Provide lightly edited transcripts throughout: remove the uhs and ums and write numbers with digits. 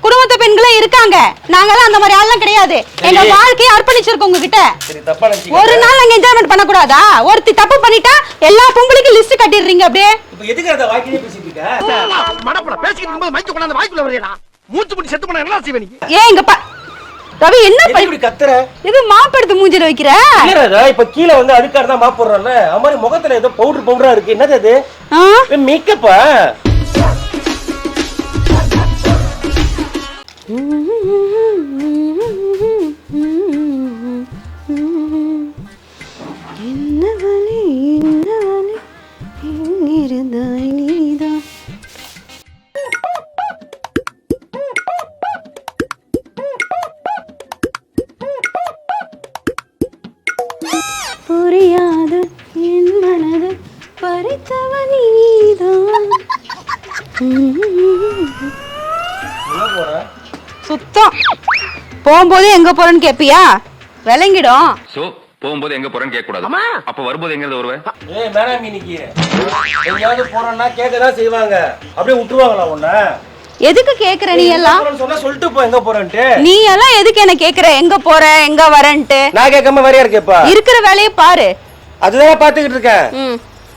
குடும்பத்து பெண்களும் இருக்காங்க. நாங்கெல்லாம் அந்த மாதிரி ஆள்லாம் கிடையாது. எங்க வாழ்க்கையை அர்ப்பணிச்சிருக்கோம் உங்ககிட்ட. ஒரு நாள் நாங்க என்ஜாய்மெண்ட் பண்ண கூடாதா? ஒருத்தி தப்பு பண்ணிட்டா எல்லா பொம்பளைக்கும் லிஸ்ட் கட்டிடுறீங்க அப்படியே. இப்போ எதுக்கு அத வாக்கிலே பேசிட்டு இருக்க? மடப்பட பேசிட்டு இருக்கும்போது மைக்க கொண்டாந்து வாய்க்குள்ள வரேடா. மூச்சு முடி செத்து போனா என்ன செய்வே நீ? ஏங்க ரவி என்ன இப்படி கத்துற? இது மாப் எடுத்து மூஞ்சில வைக்கிற? இல்ல ரா, இப்ப கீழ வந்து அழுக்கா இருந்தா மாப் போடுறல. அது மாதிரி முகத்துல ஏதோ பவுடரா இருக்கு. என்னது அது? மேக்கப்பா? புரியாது என் மனது பறித்தவ நீதான். சுத்தம். போகும்போது எங்க போறேன்னு கேப்பியா? விளங்கிடும். சோ போகும்போது எங்க போறேன்னு கேட்க கூடாது. அப்ப வரும்போது எங்க இருந்து வருவே? ஏய் மேடம், இன்னைக்கு எங்கயாவது போறேன்னா கேட்கதான் செய்வாங்க. அப்படியே விட்டுருவாங்களா உன்னை? எதுக்கு கேக்குற நீ எல்லாம்? சொன்னா சொல்லிட்டு போ எங்க போறேன்ட்டு. நீ எல்லாம் எதுக்கு என்ன கேக்குற? எங்க போற எங்க வரேன்ட்டு? நான் கேட்காம வேற யார் கேப்பா? இருக்கிற வேலையை பாரு. அதுதான் பாத்துக்கிட்டு இருக்கேன்.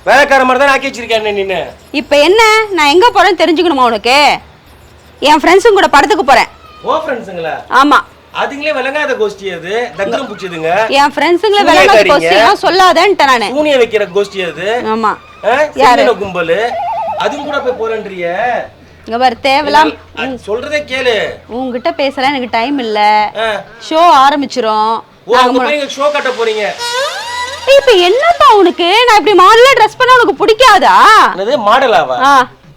வேலைக்கார மாதிரி தான் ஆக்கி வச்சிருக்கேன் நீனு. இப்ப என்ன, நான் எங்க போறேன்னு தெரிஞ்சுக்கணுமா உனக்கு? என் ஃப்ரெண்ட்ஸும் கூட படத்துக்கு போறேன். ஓ ஃப்ரெண்ட்ஸுங்களா? ஆமா. அதுங்களே விளங்காத கோஷ்டி அது. தங்கம் புடிச்சதுங்க. என் ஃப்ரெண்ட்ஸுங்களே விளங்காத கோஷ்டி எல்லாம் சொல்லாதேன்ட்ட நானு. சூனிய வைக்கிற கோஷ்டி அது. ஆமா. யாரு கும்பல்? அதுவும் கூட போய் போறேன்றிய. இங்க பாரு, தேவலாம் சொல்றதே கேளு. உன்கிட்ட பேசல எனக்கு டைம் இல்ல. ஷோ ஆரம்பிச்சிரும். நீங்க ஷோ கட்ட போறீங்க. இப்ப என்னப்பா உனக்கு? நான் இப்படி மாடலா Dress பண்ணா உனக்கு பிடிக்காதா? என்னது மாடலாவா?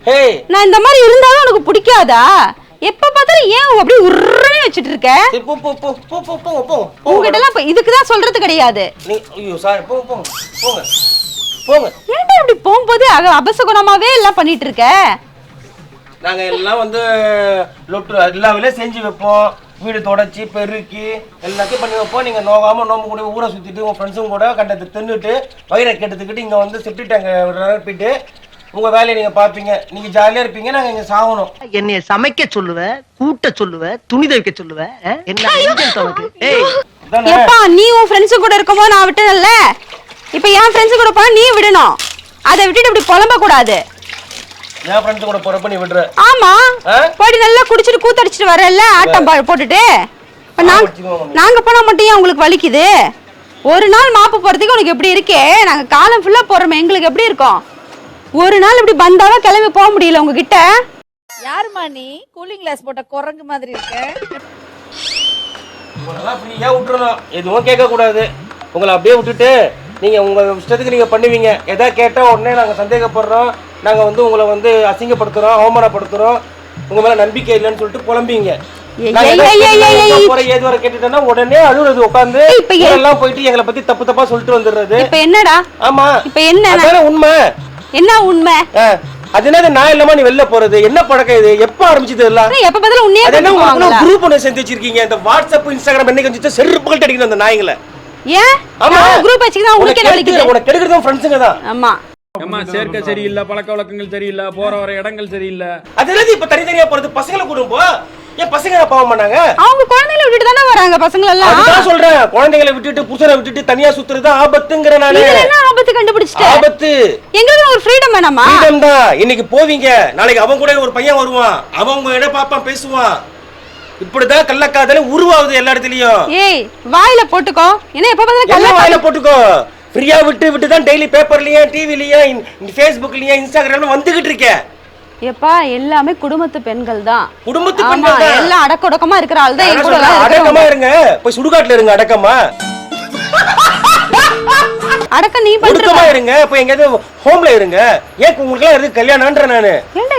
ஹே, நான் இந்த மாதிரி இருந்தாலும் உனக்கு பிடிக்காதா? எப்ப பார்த்தாலும் ஏன் அப்படி உர்றனே வச்சிட்டு இருக்க? போ போ போ போ போ போ போ. உன்கிட்ட எல்லாம் இதுக்கு தான் சொல்றது கிடையாது. நீ ஐயோ சாரி, போ போ போங்க போங்க. ஏன்டா இப்படி போகும்போது அபசகுணமாவே எல்லாம் பண்ணிட்டு இருக்க? நாங்க எல்லாம் வந்து லொட்டு எல்லா வேலையும் செஞ்சு வைப்போம். வீடு தொடச்சி பெருக்கி எல்லாத்தையும் பண்ணி வைப்போம். நீங்க நோகாம நோம்பு கூட ஊரை சுத்திட்டு உங்க ஃப்ரெண்ட்ஸும் கூட கண்டத்தை தின்னுட்டு வயிறை கெடுத்துக்கிட்டு இங்க வந்து செப்டி டேங்க நிரப்பிட்டு உங்க வேலையை நீங்க பாப்பீங்க. நீங்க ஜாலியா இருப்பீங்க. நாங்க இங்க சாகணும். என்னைய சமைக்க சொல்லுவ, கூட்ட சொல்லுவ, துணி துவைக்க சொல்லுவ. என்ன ஏப்பா, நீ உன் ஃப்ரெண்ட்ஸ் கூட இருக்கும்போது நான் விட்டேன்ல. இப்போ என் ஃப்ரெண்ட்ஸ் கூட போனா நீ விடணும். அதை விட்டுட்டு இப்படி புலம்ப கூடாது. என் ஃப்ரெண்ட்ஸ் கூட போறப்ப நீ விடுற? ஆமா. போடி நல்லா குடிச்சிட்டு கூத்தடிச்சிட்டு வரல ஆட்டம் போட்டுட்டு. நாங்க போனா மட்டும் ஏன் உங்களுக்கு வலிக்குது? ஒரு நாள் மாப்பு போறதுக்கு உனக்கு எப்படி இருக்கே? நாங்க காலம் ஃபுல்லா போறோமே, எங்களுக்கு எப்படி இருக்கும்? ஒரு நாள் இப்படி பந்தாவா கிளம்பி போக முடியல உங்ககிட்ட. யாருமா நீ? கூலிங் கிளாஸ் போட்ட குரங்கு மாதிரி இருக்க. உங்களா ஃப்ரீயா விட்டுறணும். எதுவும் கேட்க கூடாது. உங்களை அப்படியே விட்டுட்டு நீங்க உங்க இஷ்டத்துக்கு நீங்க பண்ணுவீங்க. எதா கேட்டா உடனே நாங்க சந்தேகப்படுறோம், நாங்க வந்து உங்களை வந்து அசிங்கப்படுத்துறோம், அவமானப்படுத்துறோம், உங்க மேல நம்பிக்கை இல்லைன்னு சொல்லிட்டு புலம்பீங்க. ஏது வரை கேட்டுட்டோம்னா உடனே அழுகுறது உட்காந்து எல்லாம் போயிட்டு எங்களை பத்தி தப்பு தப்பா சொல்லிட்டு வந்துடுறது. இப்ப என்னடா? ஆமா, இப்ப என்ன உண்மை? என்ன உண்மை? அது என்னது நான் இல்லாம நீ வெளில போறது? என்ன பழக்கம் இது? எப்ப ஆரம்பிச்சது எல்லாம்? எப்ப பதில உன்னையே பண்ணுவாங்களா? குரூப் ஒன்னு சேர்த்து வச்சிருக்கீங்க. இந்த வாட்ஸ்அப் இன்ஸ்டாகிராம் என்னைக்கு வந்துச்சு செருப்புகள் அடிக்கணும் அந்த நாய்களை. ஏன்? ஆமா, குரூப் வச்சிருந்தா உங்களுக்கு என்ன வலிக்குது? உனக்கு கெடுக்குறதும் ஃப்ரெண்ட்ஸ்ங்க தான். ஆமா. அம்மா சேர்க்க சரியில்லை, பழக்க வழக்கங்கள் சரியில்லை, போற வர இடங்கள் சரியில்லை. அது என்னது இப்ப தனித்தனியா போறது? பசங்களை கூடும்போ ஏன் பசங்க பாவம் பண்ணாங்க? அவங்க குழந்தைகளை விட்டுட்டு தானே வராங்க பசங்க எல்லாம். அதுதான் சொல்றேன், குழந்தைகளை விட்டுட்டு புருஷனை விட்டுட்டு தனியா சுத்துறது ஆபத்துங்கற நானே. இது என்ன ஆபத்து கண்டுபிடிச்சிட்ட? ஆபத்து. எங்களுக்கு ஒரு ஃப்ரீடம் வேணாமா? ஃப்ரீடம் தான். இன்னைக்கு போவீங்க, நாளைக்கு அவன் கூட ஒரு பையன் வருவான், அவன் உங்க இட பாப்பான் பேசுவான். இப்படிதான் கள்ளக்காதல உருவாகுது எல்லா இடத்துலயும். ஏய் வாயில போட்டுக்கோ. என்ன எப்ப பார்த்தாலும் கள்ள வாயில போட்டுக்கோ. ஃப்ரீயா விட்டு தான் டெய்லி பேப்பர்லயே, டிவிலயே, ஃபேஸ்புக்லயே, இன்ஸ்டாகிராம்ல வந்துகிட்டு இருக்க. ஏப்பா, எல்லாமே குடும்பத்து பெண்கள் தான். குடும்பத்து பெண்கள் தான். எல்லாம் அடக்கொடக்கமா இருக்கிற ஆள் தான். எங்க கூட அடக்கமா இருங்க. போய் சுடுகாட்டுல இருங்க அடக்கமா. அடக்க நீ பண்றமா இருங்க. போய் எங்கயாவது ஹோம்ல இருங்க. ஏன் உங்களுக்கு எல்லாம் இருக்கு கல்யாணம்ன்ற நானு.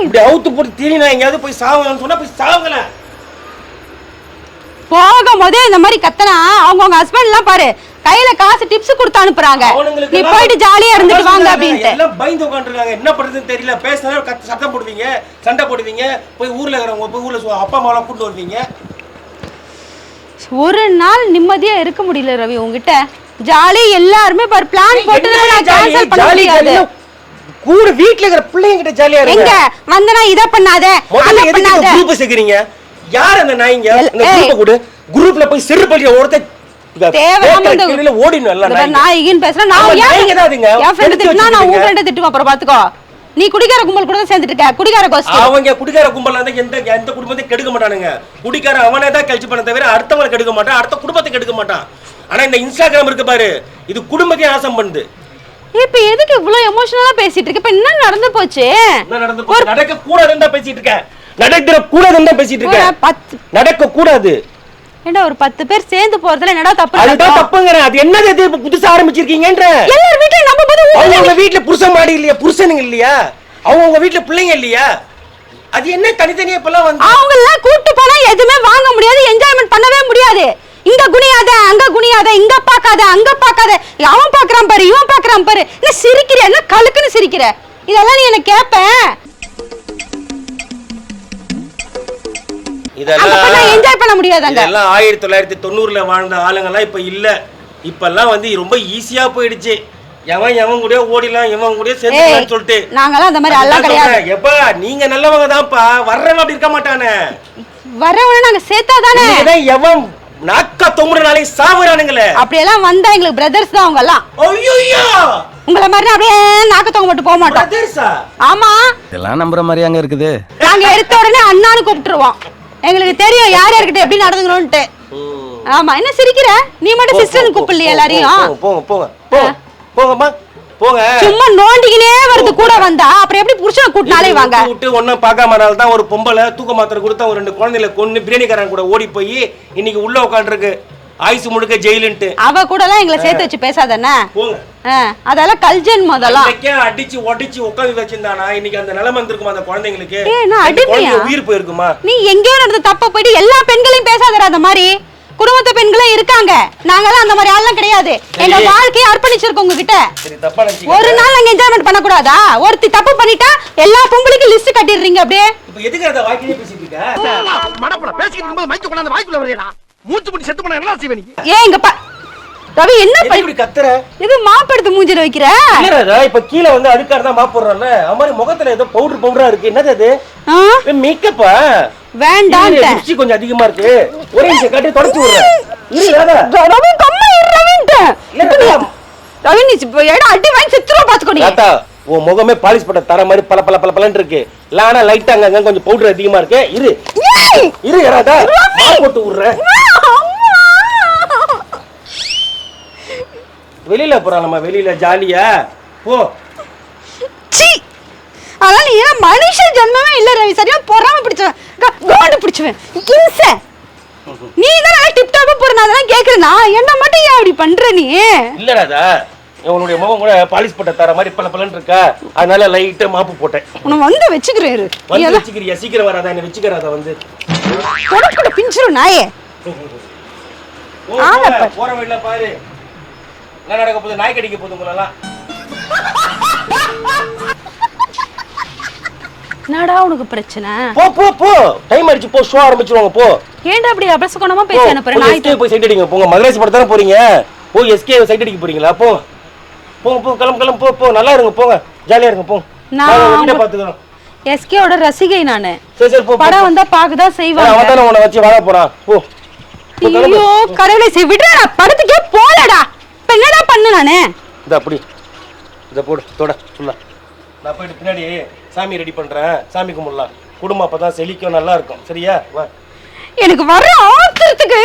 இப்படி அவுத்து போட்டு தீனினா எங்கயாவது போய் சாவணும்னு சொன்னா போய் சாவுங்கள. போகும்போதே இந்த மாதிரி கத்தனா அவங்க ஹஸ்பண்ட் எல்லாம் பாரு கையில காசு டிப்ஸ் கொடுத்து அனுப்புறாங்க. நீ போயிட்டு ஜாலியா இருந்துட்டு வாங்க அப்படின்ட்டு. எல்லாம் பயந்து உட்கார்ந்திருக்காங்க. என்ன பண்றதுன்னு தெரியல. பேசினா சத்தம் போடுவீங்க, சண்டை போடுவீங்க. போய் ஊர்ல இருக்கறவங்க போய் ஊர்ல அப்பா அம்மா எல்லாம் கூட்டி வருவீங்க. ஒரு நாள் நிம்மதியா இருக்க முடியல ரவி உன்கிட்ட. ஜாலி எல்லாரும் பார் பிளான் போட்டு நான் கேன்சல் பண்ண முடியாது. கூட வீட்ல இருக்கிற பிள்ளைங்க கிட்ட ஜாலியா இருங்க. எங்க வந்தனா இத பண்ணாத அத பண்ணாத. குரூப் சேக்குறீங்க. யார் அந்த நாய்ங்க அந்த குரூப்பை கொடு குரூப்ல போய் செரு பள்ளிய ஒருத்தன் தேவையில்லாம இந்த கேக்குற ஓடினு எல்லாம் இந்த நாய்கின்னு பேசுறேன் நான் ஆமா, ஏன் நாய்ங்க தான் அதுங்க. என் ஃப்ரெண்ட் எடுத்து திட்டுனா நான் உன் வச்சிருக்கீங்க. ஃப்ரெண்ட் திட்டுவேன் அப்புறம் பாத்துக்கோ நீ குடிகார கும்பல் கூட தான் சேர்ந்துட்டு இருக்க குடிகார கோஷ்டி அவங்க குடிக்கார கும்பல்ல இருந்தா எந்த குடும்பத்தையும் கெடுக்க மாட்டானுங்க குடிக்கார அவனே தான் கழிச்சு பண்ண தவிர அடுத்தவங்களை கெடுக்க மாட்டான் அடுத்த குடும்பத்தை கெடுக்க மாட்டான் ஆனா இந்த இன்ஸ்டாகிராம் இருக்கு பாரு இது குடும்பத்தையும் நாசம் பண்ணுது இப்ப எதுக்கு இவ்வளவு எமோஷனலா பேசிட்டு இருக்க இப்ப என்ன நடந்து போச்சு என்ன நடந்து போச்சு நடக்க கூடாதுன்னு தான் பேசிட்டு இருக்கேன் நடக்கிற கூடாதுன்னு தான் பேசிட்டு இருக்கேன் 10 நடக்க கூடாது ஏண்டா ஒரு 10 பேர் சேர்ந்து போறதுல என்னடா தப்பு அதுதான் நடக்கும்? தப்புங்கற அது என்னது இது இப்ப புதுசா ஆரம்பிச்சிருக்கீங்கன்ற எல்லார் வீட்லயும் நம்ம போது அவங்க வீட்ல புருஷன் மாடி இல்லையா புருஷனுங்க இல்லையா அவங்க வீட்ல பிள்ளைங்க இல்லையா அது என்ன தனித்தனியா இப்பலாம் வந்து அவங்க எல்லாம் கூட்டி போனா எதுவுமே வாங்க முடியாது என்ஜாய்மென்ட் பண்ணவே முடியாது இங்க குனியாத அங்க குனியாத இங்க பார்க்காத அங்க பார்க்காத அவன் பார்க்கறான் பாரு இவன் பார்க்கறான் பாரு என்ன சிரிக்கிற என்ன கலுக்குன்னு சிரிக்கிற இதெல்லாம் நீ என்ன கேப்ப இதெல்லாம் என்ஜாய் பண்ண முடியாதாங்க இதெல்லாம் 1990ல வாழ்ந்த ஆளுங்கலாம் இப்ப இல்ல இப்பெல்லாம் வந்து ரொம்ப ஈஸியா போயிடுச்சு எவன் கூட ஓடிலாம் இவன் கூட சேர்ந்துக்கலாம்னு சொல்லிட்டு நாங்கலாம் அந்த மாதிரி எல்லாம் கிடையாது எப்ப நீங்க நல்லவங்க தான்ப்பா வர்றவன் அப்படி இருக்க மாட்டானே வரவன நாங்க சேர்த்தாதானே நீங்கதான் எவன் நாக்க தொங்குற நாளைக்கு சாவுறானுங்களே அப்படி எல்லாம் வந்தா எங்களுக்கு பிரதர்ஸ் தான் அவங்க எல்லாம் ஐயோ உங்களை மாதிரி அப்படியே நாக்க தொங்க மட்டும் போக மாட்டோம் பிரதர்ஸா ஆமா இதெல்லாம் நம்புற மாதிரி அங்க இருக்குது நாங்க எடுத்த உடனே அண்ணான்னு கூப்பிட்டுருவோம் எங்களுக்கு தெரியும் யார் யார்கிட்ட எப்படி நடந்துக்கணும்ட்டு ஆமா என்ன சிரிக்கிற நீ மட்டும் சிஸ்டர்னு கூப்பிடலையா எல்லாரையும் போங்க போங்க போங்க போங்கம்மா போங்க சும்மா நோண்டிக்கினே வருது கூட வந்தா அப்புறம் எப்படி புருஷனை கூட்டினாலே வாங்க விட்டு ஒன்னும் பார்க்காமனால தான் ஒரு பொம்பளை தூக்க மாத்திரை கொடுத்தா ஒரு 2 குழந்தைகளை கொன்னு பிரியாணிக்காரன் கூட ஓடி போய் இன்னைக்கு உள்ள உட்காந்துருக்கு ஆயுசு முழுக்க ஜெயிலுன்ட்டு அவ கூட எல்லாம் எங்களை சேர்த்து வச்சு பேசாதானே போங்க அதெல்லாம் கல்ஜன் முதல்ல இன்னைக்கே அடிச்சு ஒடிச்சு உட்காந்து வச்சிருந்தானா இன்னைக்கு அந்த நிலைமை இருந்திருக்குமா அந்த குழந்தைங்களுக்கு நான் அந்த அடிமையா? குழந்தை உயிர் போயிருக்குமா நீ எங்கேயோ நடந்த தப்ப போயிட்டு எல்லா பெண்களையும் பேசாதடா அந்த மாதிரி குடும்பத்து பெண்களும் இருக்காங்க நாங்கெல்லாம் அந்த மாதிரி ஆள்லாம் கிடையாது எங்க வாழ்க்கையை அர்ப்பணிச்சிருக்கோம் உங்ககிட்ட சரி தப்பா நினைச்சீங்க ஒரு நாள் நாங்க என்ஜாய்மெண்ட் பண்ண கூடாதா ஒருத்தி தப்பு பண்ணிட்டா எல்லா பொம்பளைக்கும் லிஸ்ட் கட்டிடுறீங்க அப்படியே இப்போ எதுக்கு அந்த வாக்கிலே பேசிட்டு இருக்க மடப்பட பேசிட்டு இருக்கும்போது மைக்கு கொண்டாந்து வாய்க்குள்ள வரீடா மூச்சு முடி செத்து போனா என்ன செய்வே நீ ஏன் இங்க ரவி என்ன எதுக்கு இப்படி கத்துற இது மாப்படுத்து மூஞ்சில வைக்கிற இல்லடா இப்ப கீழ வந்து அதுக்கார தான் மாப் போடுறல அது மாதிரி முகத்துல ஏதோ பவுடரா இருக்கு என்னது அது மேக்கப்பா வேண்டாம் லிப்ஸ்டிக் கொஞ்சம் அதிகமா இருக்கு ஒரே நிமிஷம் காட்டி தொடச்சு விடுறேன் இல்ல ரவி கம்மா ரவின்ட்டு ரவி நீ ஏடா அடி வாங்கி செத்துறோ பாத்துக்கோ நீ தாத்தா உன் முகமே பாலிஷ் பண்ண தர மாதிரி பல பல பல பலன்னு இருக்கு லானா லைட்டா அங்க கொஞ்சம் பவுடர் அதிகமா இருக்கு இரு யாராதா மாப் போட்டு விடுறேன் வெளியில போறோம் நம்ம வெளியில ஜாலியா போ சீ அதனால நீ ஏன் மனுஷ ஜென்மமே இல்ல ரவி சரியா பொறாம பிடிச்சவன் கோண்டு பிடிச்சவன் கிம்ச நீ தான் டிப் டாப்பா போறனா அதெல்லாம் கேக்குறனா என்ன மட்டும் ஏன் அப்படி பண்ற நீ இல்லடாதா உன்னுடைய முகம் கூட பாலிஷ் போட்ட தர மாதிரி பல பலன்னு இருக்கா அதனால லைட்டா மாப்பு போட்டேன் உன்னை வந்து வச்சுக்கிறேன் வந்து வச்சுக்கிறியா சீக்கிரம் வராதா என்ன வச்சுக்கிறாதா வந்து தொடக்கூட பிஞ்சிரும் நாயே போற வழியில பாரு என்ன நடக்க போகுது நாய் கடிக்க போகுது உங்களெல்லாம் என்னடா உனக்கு பிரச்சனை போ போ போ டைம் ஆயிடுச்சு போ ஷோ ஆரம்பிச்சிருவாங்க போ ஏன்டா அப்படி அபசகுணமா பேசி அனுப்புற நாய் எஸ்கே போய் சைட் அடிங்க போங்க மதுரை படம் தானே போறீங்க போய் எஸ்கே சைட் அடிக்க போறீங்களா போ போங்க போ கிளம்பு போ போ நல்லா இருங்க போங்க ஜாலியா இருங்க போங்க நான் வீடியோ பாத்துக்கறோம் எஸ்கே ஓட ரசிகை நானு சரி போ படம் வந்தா பாக்கதா செய்வாங்க அவன் தான உன்னை வச்சு வாழ போறான் போ ஐயோ கடவுளே சே விடுடா படத்துக்கே போலடா இப்ப என்னடா பண்ணு நானே இந்த அப்படி இத போடு தொட ஃபுல்லா நான் போயிட்டு பின்னாடி சாமி ரெடி பண்றேன் சாமி கும்பிடலாம் குடும்பம் அப்பதான் செழிக்கும் நல்லா இருக்கும் சரியா வா எனக்கு வர ஆத்திரத்துக்கு